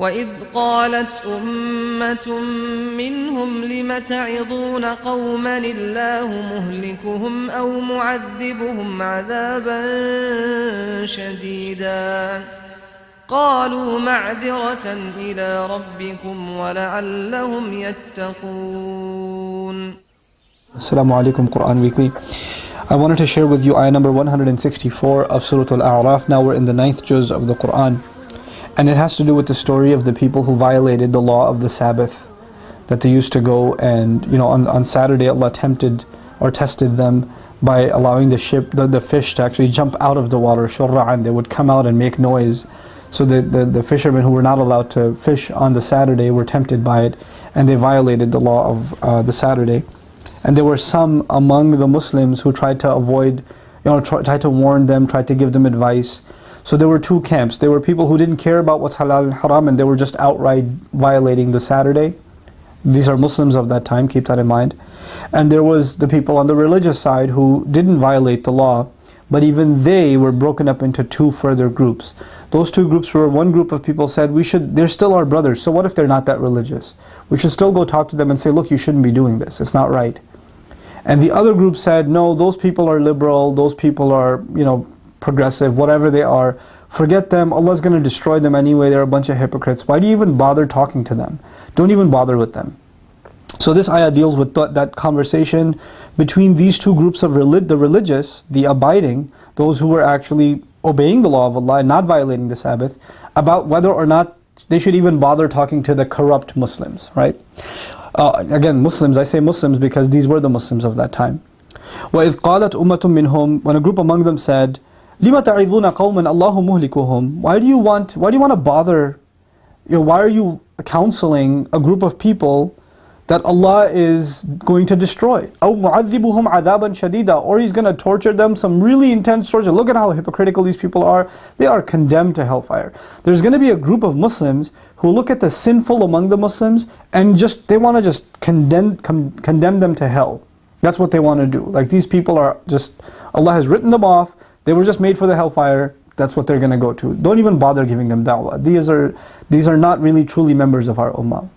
وإذ قالت أمة منهم لم تعظون قوما الله مهلكهم أو معذبهم عذابا شديدا قالوا معذرة إلى ربكم ولعلهم يتقون. Assalamu alaikum, Quran Weekly. I wanted to share with you ayah number 164 of Surah Al-A'raf. Now we're in the 9th juz of the Quran. And it has to do with the story of the people who violated the law of the Sabbath. That they used to go and, on Saturday Allah tempted or tested them by allowing the fish to actually jump out of the water, shurra'an. They would come out and make noise. So the fishermen who were not allowed to fish on the Saturday were tempted by it, and they violated the law of the Saturday. And there were some among the Muslims who tried to avoid, tried to warn them, tried to give them advice. So there were two camps. There were people who didn't care about what's halal and haram, and they were just outright violating the Saturday. These are Muslims of that time, keep that in mind. And there was the people on the religious side who didn't violate the law, but even they were broken up into two further groups. Those two groups were, one group of people said, they're still our brothers, so what if they're not that religious? We should still go talk to them and say, look, you shouldn't be doing this, it's not right. And the other group said, no, those people are liberal, those people are, progressive, whatever they are, forget them, Allah's going to destroy them anyway, they're a bunch of hypocrites. Why do you even bother talking to them? Don't even bother with them. So this ayah deals with that conversation between these two groups of the religious, the abiding, those who were actually obeying the law of Allah and not violating the Sabbath, about whether or not they should even bother talking to the corrupt Muslims, right? Again, Muslims, I say Muslims because these were the Muslims of that time. وَإِذْ قَالَتْ أُمَّةٌ مِّنْهُمْ, when a group among them said, لِمَ تَعِظُونَ قَوْمًا اللَّهُ مُهْلِكُهُمْ, why do you want to bother, why are you counseling a group of people that Allah is going to destroy? أَوْ مُعَذِّبُهُمْ عَذَابًا شَدِيدًا, or He's going to torture them, some really intense torture. Look at how hypocritical these people are. They are condemned to hellfire. There's going to be a group of Muslims who look at the sinful among the Muslims and they want to just condemn them to hell. That's what they want to do. Like, these people are just, Allah has written them off. They were just made for the hellfire. That's what they're going to go to. Don't even bother giving them da'wah. These are not really truly members of our ummah.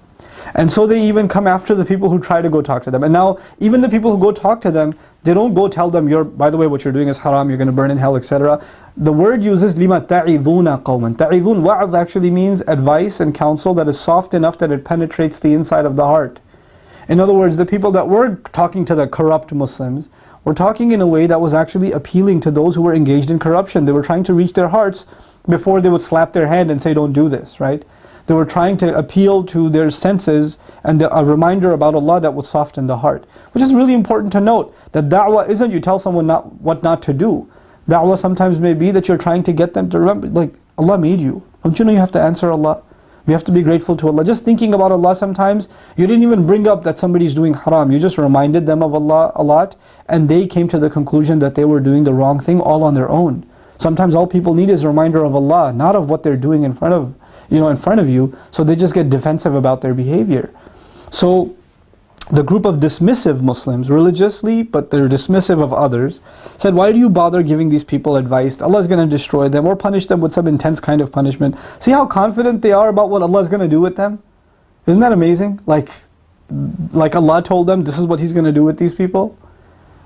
And so they even come after the people who try to go talk to them. And now, even the people who go talk to them, they don't go tell them, by the way, what you're doing is haram, you're going to burn in hell, etc. The word uses لِمَ تَعِظُونَ قَوْمًا. Ta'idhun, wa'adh actually means advice and counsel that is soft enough that it penetrates the inside of the heart. In other words, the people that were talking to the corrupt Muslims were talking in a way that was actually appealing to those who were engaged in corruption. They were trying to reach their hearts before they would slap their hand and say, don't do this, right? They were trying to appeal to their senses and a reminder about Allah that would soften the heart. Which is really important to note, that da'wah isn't you tell someone what not to do. Da'wah sometimes may be that you're trying to get them to remember, like, Allah made you. Don't you know you have to answer Allah? We have to be grateful to Allah. Just thinking about Allah sometimes, you didn't even bring up that somebody's doing haram. You just reminded them of Allah a lot, and they came to the conclusion that they were doing the wrong thing all on their own. Sometimes all people need is a reminder of Allah, not of what they're doing in front of you, so they just get defensive about their behavior. So the group of dismissive Muslims, religiously, but they're dismissive of others, said, why do you bother giving these people advice? Allah is going to destroy them or punish them with some intense kind of punishment. See how confident they are about what Allah is going to do with them? Isn't that amazing? Like Allah told them, this is what He's going to do with these people.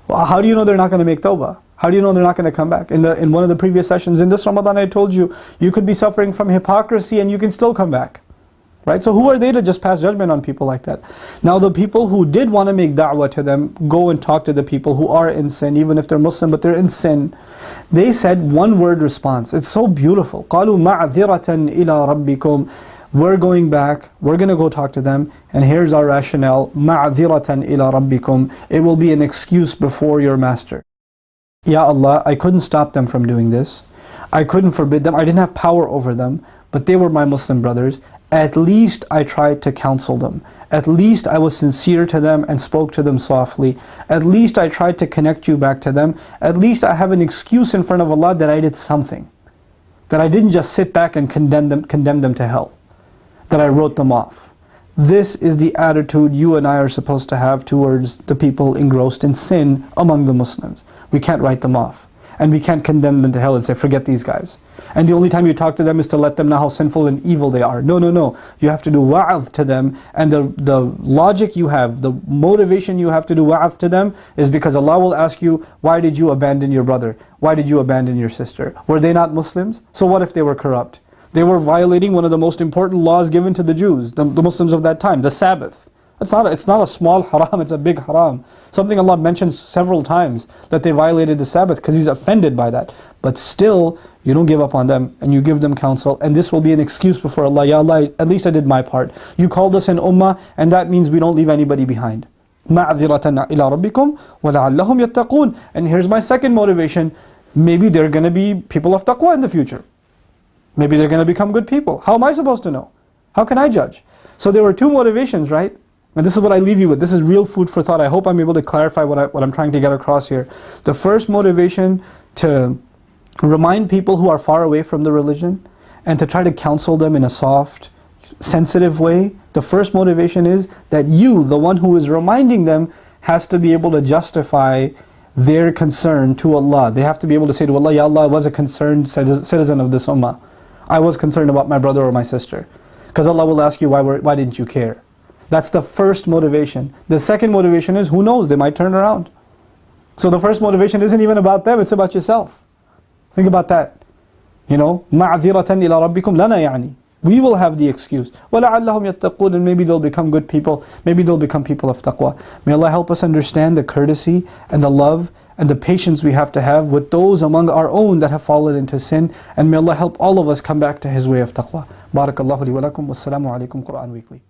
Well, how do you know they're not going to make tawbah? How do you know they're not going to come back? In one of the previous sessions, in this Ramadan, I told you, you could be suffering from hypocrisy and you can still come back. Right? So who are they to just pass judgment on people like that? Now the people who did want to make da'wah to them, go and talk to the people who are in sin, even if they're Muslim, but they're in sin. They said one word response. It's so beautiful. قَالُوا مَعْذِرَةً إِلَىٰ رَبِّكُمْ. We're going back, we're going to go talk to them, and here's our rationale. مَعْذِرَةً إِلَىٰ رَبِّكُمْ. It will be an excuse before your master. Ya Allah, I couldn't stop them from doing this. I couldn't forbid them. I didn't have power over them, but they were my Muslim brothers. At least I tried to counsel them. At least I was sincere to them and spoke to them softly. At least I tried to connect you back to them. At least I have an excuse in front of Allah that I did something. That I didn't just sit back and condemn them to hell. That I wrote them off. This is the attitude you and I are supposed to have towards the people engrossed in sin among the Muslims. We can't write them off. and we can't condemn them to hell and say, forget these guys. And the only time you talk to them is to let them know how sinful and evil they are. No, no, no. You have to do wa'adh to them, and the logic you have, the motivation you have to do wa'adh to them is because Allah will ask you, why did you abandon your brother? Why did you abandon your sister? Were they not Muslims? So what if they were corrupt? They were violating one of the most important laws given to the Jews, the Muslims of that time, the Sabbath. It's not a small haram, it's a big haram. Something Allah mentions several times, that they violated the Sabbath because He's offended by that. But still, you don't give up on them and you give them counsel, and this will be an excuse before Allah. Ya Allah, at least I did my part. You called us an ummah, and that means we don't leave anybody behind. مَعْذِرَةً إِلَىٰ رَبِّكُمْ وَلَعَلَّهُمْ يَتَّقُونَ. And here's my second motivation. Maybe they're going to be people of taqwa in the future. Maybe they're going to become good people. How am I supposed to know? How can I judge? So there were two motivations, right? And this is what I leave you with. This is real food for thought. I hope I'm able to clarify what I'm trying to get across here. The first motivation to remind people who are far away from the religion and to try to counsel them in a soft, sensitive way. The first motivation is that you, the one who is reminding them, has to be able to justify their concern to Allah. They have to be able to say to Allah, Ya Allah, I was a concerned citizen of this ummah. I was concerned about my brother or my sister. Because Allah will ask you, why didn't you care? That's the first motivation. The second motivation is, who knows, they might turn around. So the first motivation isn't even about them, it's about yourself. Think about that. You know, مَعْذِرَةً إِلَىٰ رَبِّكُمْ لَنَا يعني. We will have the excuse. وَلَعَلَّهُمْ يَتَّقُونَ. And maybe they'll become good people. Maybe they'll become people of taqwa. May Allah help us understand the courtesy and the love and the patience we have to have with those among our own that have fallen into sin. And may Allah help all of us come back to His way of taqwa. Barakallahu li wa lakum. Wassalamu alaikum. Qur'an Weekly.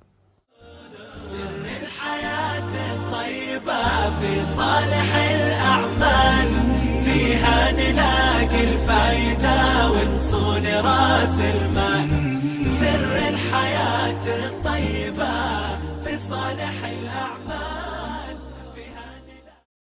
في صالح الأعمال فيها نلاقي الفايدة ونصون راس المال.